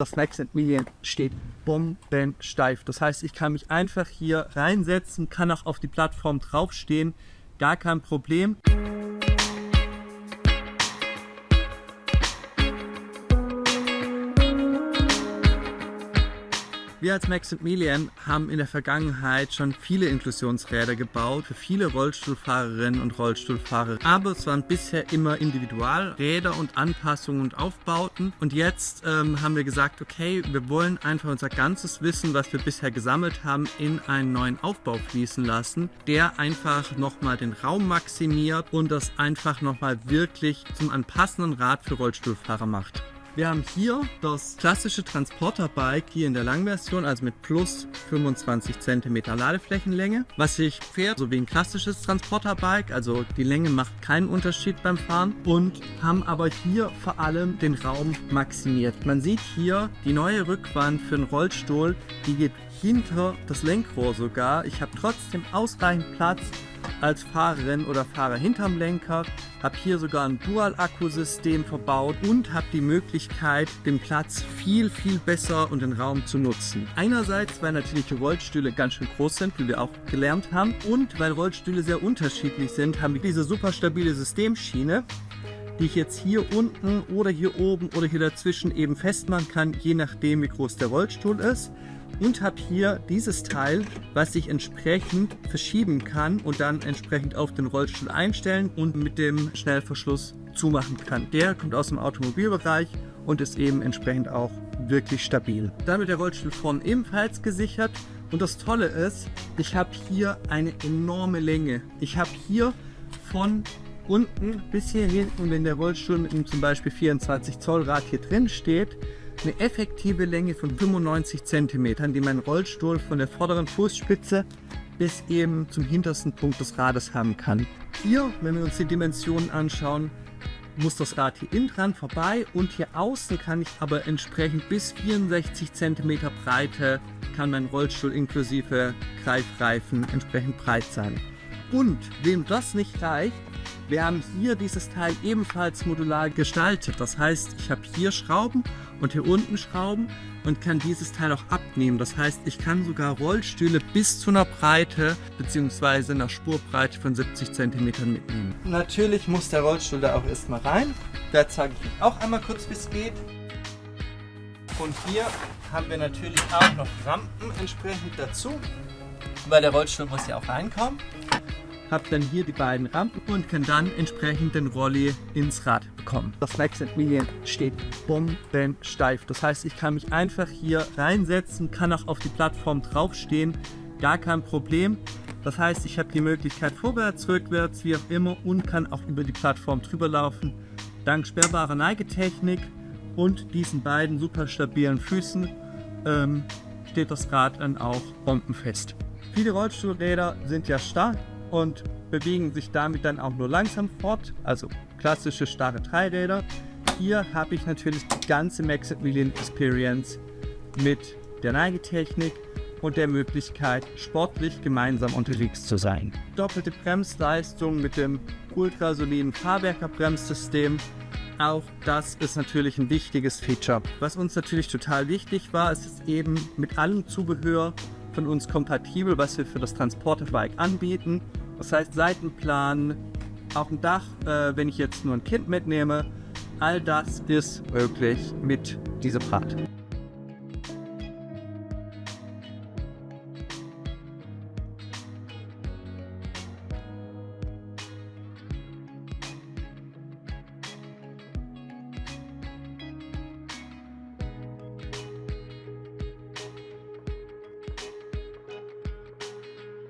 Das Maximilian steht bombensteif. Das heißt, ich kann mich einfach hier reinsetzen, kann auch auf die Plattform draufstehen, gar kein Problem. Wir als Maximilian haben in der Vergangenheit schon viele Inklusionsräder gebaut für viele Rollstuhlfahrerinnen und Rollstuhlfahrer. Aber es waren bisher immer Individualräder und Anpassungen und Aufbauten. Und jetzt haben wir gesagt, okay, wir wollen einfach unser ganzes Wissen, was wir bisher gesammelt haben, in einen neuen Aufbau fließen lassen, der einfach nochmal den Raum maximiert und das einfach nochmal wirklich zum anpassenden Rad für Rollstuhlfahrer macht. Wir haben hier das klassische Transporterbike hier in der Langversion, also mit plus 25 cm Ladeflächenlänge, was sich fährt, so wie ein klassisches Transporterbike, also die Länge macht keinen Unterschied beim Fahren, und haben aber hier vor allem den Raum maximiert. Man sieht hier die neue Rückwand für den Rollstuhl, die geht hinter das Lenkrohr sogar. Ich habe trotzdem ausreichend Platz als Fahrerin oder Fahrer hinterm Lenker, habe hier sogar ein Dual-Akkusystem verbaut und habe die Möglichkeit, den Platz viel besser und den Raum zu nutzen. Einerseits, weil natürlich die Rollstühle ganz schön groß sind, wie wir auch gelernt haben, und weil Rollstühle sehr unterschiedlich sind, haben wir diese super stabile Systemschiene, die ich jetzt hier unten oder hier oben oder hier dazwischen eben festmachen kann, je nachdem wie groß der Rollstuhl ist. Und habe hier dieses Teil, was ich entsprechend verschieben kann und dann entsprechend auf den Rollstuhl einstellen und mit dem Schnellverschluss zumachen kann. Der kommt aus dem Automobilbereich und ist eben entsprechend auch wirklich stabil. Dann wird der Rollstuhl vorne ebenfalls gesichert, und das Tolle ist, ich habe hier eine enorme Länge. Ich habe hier von unten bis hier hinten, wenn der Rollstuhl mit einem zum Beispiel 24 Zoll Rad hier drin steht, eine effektive Länge von 95 cm, die mein Rollstuhl von der vorderen Fußspitze bis eben zum hintersten Punkt des Rades haben kann. Hier, wenn wir uns die Dimensionen anschauen, muss das Rad hier innen dran vorbei, und hier außen kann ich aber entsprechend bis 64 cm Breite kann mein Rollstuhl inklusive Greifreifen entsprechend breit sein. Und wem das nicht reicht, wir haben hier dieses Teil ebenfalls modular gestaltet. Das heißt, ich habe hier Schrauben und hier unten Schrauben und kann dieses Teil auch abnehmen. Das heißt, ich kann sogar Rollstühle bis zu einer Breite bzw. einer Spurbreite von 70 cm mitnehmen. Natürlich muss der Rollstuhl da auch erstmal rein. Da zeige ich Ihnen auch einmal kurz, wie es geht. Und hier haben wir natürlich auch noch Rampen entsprechend dazu, weil der Rollstuhl muss ja auch reinkommen. Habe dann hier die beiden Rampen und kann dann entsprechend den Rolli ins Rad bekommen. Das Maximilian steht bombensteif. Das heißt, ich kann mich einfach hier reinsetzen, kann auch auf die Plattform draufstehen, gar kein Problem. Das heißt, ich habe die Möglichkeit vorwärts, rückwärts, wie auch immer, und kann auch über die Plattform drüber laufen. Dank sperrbarer Neigetechnik und diesen beiden super stabilen Füßen steht das Rad dann auch bombenfest. Viele Rollstuhlräder sind ja starr und bewegen sich damit dann auch nur langsam fort, also klassische starre Dreiräder. Hier habe ich natürlich die ganze Maximilian Experience mit der Neigetechnik und der Möglichkeit, sportlich gemeinsam unterwegs zu sein. Doppelte Bremsleistung mit dem ultrasoliden Fahrwerker-Bremssystem. Auch das ist natürlich ein wichtiges Feature. Was uns natürlich total wichtig war, ist es eben mit allem Zubehör von uns kompatibel, was wir für das Transporterbike anbieten. Das heißt Seitenplan, auch ein Dach, wenn ich jetzt nur ein Kind mitnehme, all das ist möglich mit diesem Rad.